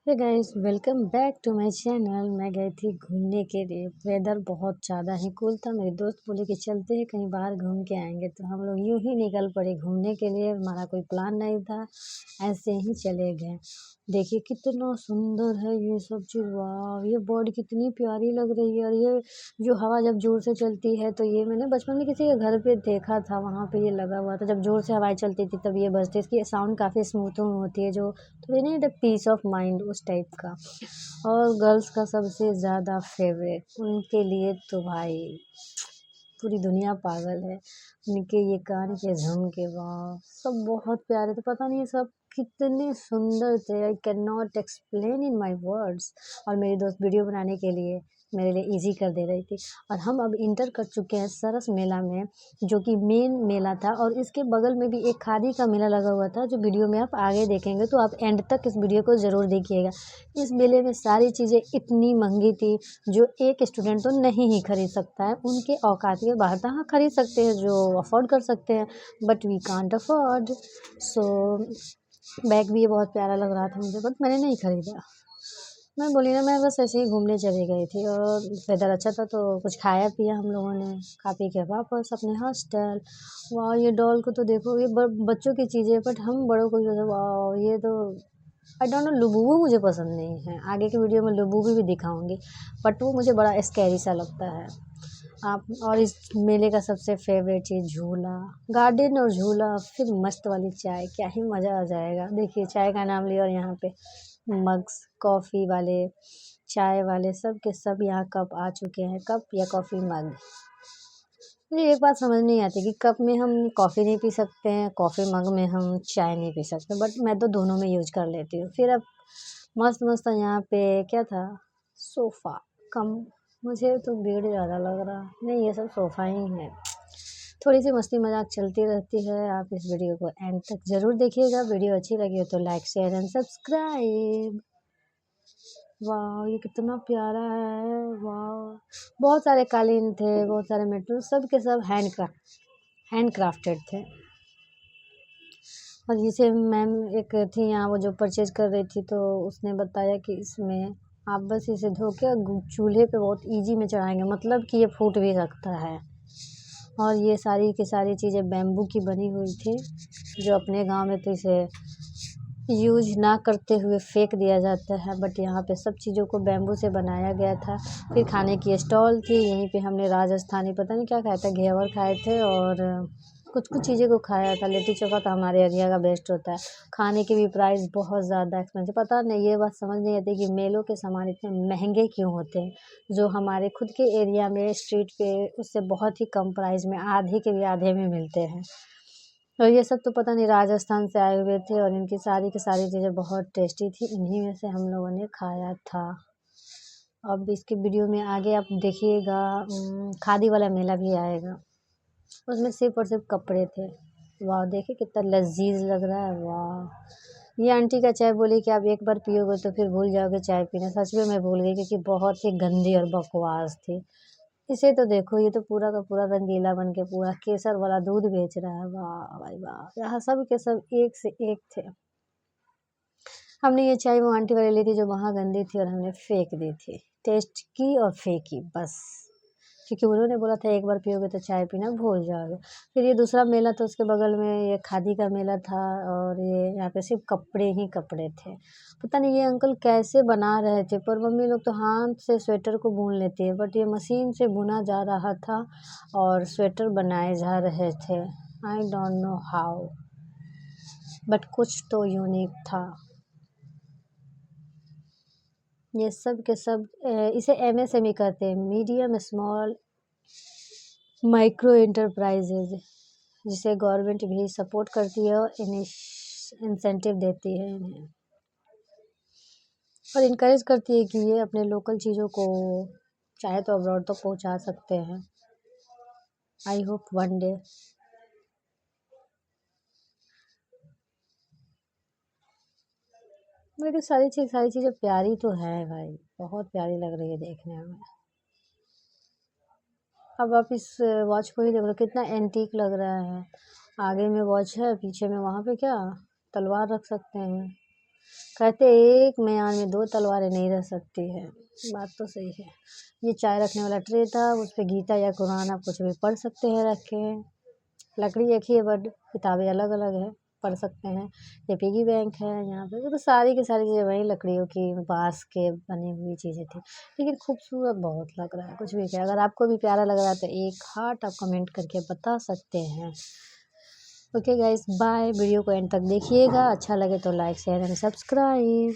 Hey guys, welcome back to my channel. मैं गई थी घूमने के लिए। वेदर बहुत ज़्यादा ही कूल था। मेरे दोस्त बोले कि चलते हैं कहीं बाहर घूम के आएंगे, तो हम लोग यूं ही निकल पड़े घूमने के लिए। हमारा कोई प्लान नहीं था, ऐसे ही चले गए। देखिए कितना सुंदर है ये सब चीज़। वाह, ये बर्ड कितनी प्यारी लग रही है। और ये जो हवा जब जोर से चलती है, तो ये मैंने बचपन में किसी के घर पे देखा था, वहाँ पे ये लगा हुआ था। जब जोर से हवाएं चलती थी तब ये बजती। इसकी साउंड काफ़ी स्मूथ होती है, जो थोड़ी नहीं द पीस ऑफ माइंड उस टाइप का। और गर्ल्स का सबसे ज़्यादा फेवरेट, उनके लिए तो भाई पूरी दुनिया पागल है। उनके ये कान के झुमके, वाह, सब बहुत प्यारे थे। पता नहीं सब कितने सुंदर थे। I can not explain in my words. और मेरी दोस्त वीडियो बनाने के लिए मेरे लिए इजी कर दे रही थी। और हम अब इंटर कर चुके हैं सरस मेला में, जो कि मेन मेला था। और इसके बगल में भी एक खादी का मेला लगा हुआ था, जो वीडियो में आप आगे देखेंगे, तो आप एंड तक इस वीडियो को ज़रूर देखिएगा। इस मेले में सारी चीज़ें इतनी महंगी थी, जो एक स्टूडेंट तो नहीं ही खरीद सकता है। उनके औकात के बाहर था। हाँ, खरीद सकते हैं जो अफोर्ड कर सकते हैं, but we can't afford. So bag भी ये बहुत प्यारा लग रहा था मुझे, बट मैंने नहीं खरीदा। मैं बोली ना, मैं बस ऐसे ही घूमने चली गई थी। और वेदर अच्छा था तो कुछ खाया पिया हम लोगों ने। खा पी के वापस अपने हॉस्टल। वाह, ये डॉल को तो देखो, ये बच्चों की चीज़ें, बट हम बड़ों को भी वाह, ये तो आई डोंट नो। लुबुबू मुझे पसंद नहीं है। आगे की वीडियो में लुबुबू भी दिखाऊंगी, बट वो मुझे बड़ा स्कैरी सा लगता है। आप और इस मेले का सबसे फेवरेट चीज़ झूला, गार्डन और झूला, फिर मस्त वाली चाय। क्या ही मज़ा आ जाएगा। देखिए, चाय का नाम लिया और यहाँ पे मग्स, कॉफ़ी वाले, चाय वाले, सब के सब यहाँ कप आ चुके हैं। कप या कॉफ़ी मग। मुझे एक बात समझ नहीं आती कि कप में हम कॉफ़ी नहीं पी सकते हैं, कॉफ़ी मग में हम चाय नहीं पी सकते, बट मैं तो दोनों में यूज कर लेती हूँ। फिर अब मस्त मस्त यहाँ पे क्या था, सोफ़ा कम। मुझे तो भीड़ ज़्यादा लग रहा नहीं, ये सब सोफ़ा ही है। थोड़ी सी मस्ती मजाक चलती रहती है। आप इस वीडियो को एंड तक ज़रूर देखिएगा। वीडियो अच्छी लगी हो तो लाइक, शेयर एंड सब्सक्राइब। वाह, ये कितना प्यारा है। वाह, बहुत सारे कालीन थे, बहुत सारे मेटल, सब के सब हैंड क्राफ्टेड थे। और जिसे मैम एक थी यहाँ, वो जो परचेज कर रही थी, तो उसने बताया कि इसमें आप बस इसे धो के चूल्हे पे बहुत इजी में चढ़ाएंगे, मतलब कि ये फूट भी सकता है। और ये सारी की सारी चीज़ें बैम्बू की बनी हुई थी, जो अपने गांव में तो इसे यूज ना करते हुए फेंक दिया जाता है, बट यहाँ पे सब चीज़ों को बैम्बू से बनाया गया था। फिर खाने की स्टॉल थी। यहीं पे हमने राजस्थानी पता नहीं क्या खाया था, घेवर खाए थे और कुछ कुछ चीज़ें को खाया था। लिट्टी चोखा तो हमारे एरिया का बेस्ट होता है। खाने के भी प्राइस बहुत ज़्यादा एक्सपेंसिव। पता नहीं, ये बात समझ नहीं आती कि मेलों के सामान इतने महंगे क्यों होते हैं, जो हमारे खुद के एरिया में स्ट्रीट पे उससे बहुत ही कम प्राइस में, आधे के भी आधे में मिलते हैं। और ये सब तो पता नहीं राजस्थान से आए हुए थे, और इनकी सारी की सारी चीज़ें बहुत टेस्टी थी। इन्हीं में से हम लोगों ने खाया था। अब इसके वीडियो में आगे आप देखिएगा, खादी वाला मेला भी आएगा। उसमें सिर्फ और सिर्फ कपड़े थे। वाह, देखिए कितना लजीज लग रहा है। वाह, ये आंटी का चाय बोली कि आप एक बार पियोगे तो फिर भूल जाओगे चाय पीना। सच में मैं भूल गई, क्योंकि बहुत ही गंदी और बकवास थी। इसे तो देखो, ये तो पूरा का पूरा रंगीला बन के पूरा केसर वाला दूध बेच रहा है। वाह भाई वाह, यहाँ सब के सब एक से एक थे। हमने ये चाय वो आंटी वाली ली थी जो वहाँ गंदी थी, और हमने फेंक दी थी। टेस्ट की और फेंकी बस, क्योंकि उन्होंने बोला था एक बार पियोगे तो चाय पीना भूल जाओगे। फिर ये दूसरा मेला था, उसके बगल में ये खादी का मेला था, और ये यहाँ पे सिर्फ कपड़े ही कपड़े थे। पता नहीं ये अंकल कैसे बना रहे थे, पर मम्मी लोग तो हाथ से स्वेटर को बुन लेती है, बट ये मशीन से बुना जा रहा था और स्वेटर बनाए जा रहे थे। I don't know how, but कुछ तो यूनिक था। ये सब के सब इसे MSME कहते हैं, मीडियम स्मॉल माइक्रो एंटरप्राइजेज, जिसे गवर्नमेंट भी सपोर्ट करती है और इंसेंटिव देती है इन्हें, और इनकरेज करती है कि ये अपने लोकल चीज़ों को चाहे तो अब्रॉड तक पहुंचा सकते हैं। I hope one day. मेरी सारी चीज़ें प्यारी तो है भाई, बहुत प्यारी लग रही है देखने में। अब आप इस वॉच को ही देख लो, कितना एंटीक लग रहा है। आगे में वॉच है, पीछे में वहाँ पे क्या तलवार रख सकते हैं। कहते एक म्यान में दो तलवारें नहीं रह सकती है, बात तो सही है। ये चाय रखने वाला ट्रे था, उस पे गीता या कुरान आप कुछ भी पढ़ सकते हैं रख के। लकड़ी एक ही है बट किताबें अलग अलग है, पढ़ सकते हैं। ये पिगी बैंक है यहाँ पे, तो सारी की सारी चीज़ें वही लकड़ियों की बाँस के बनी हुई चीज़ें थी, लेकिन खूबसूरत बहुत लग रहा है। कुछ भी क्या, अगर आपको भी प्यारा लग रहा है तो एक हार्ट आप कमेंट करके बता सकते हैं। Okay guys, bye. वीडियो को एंड तक देखिएगा, अच्छा लगे तो लाइक शेयर एंड सब्सक्राइब।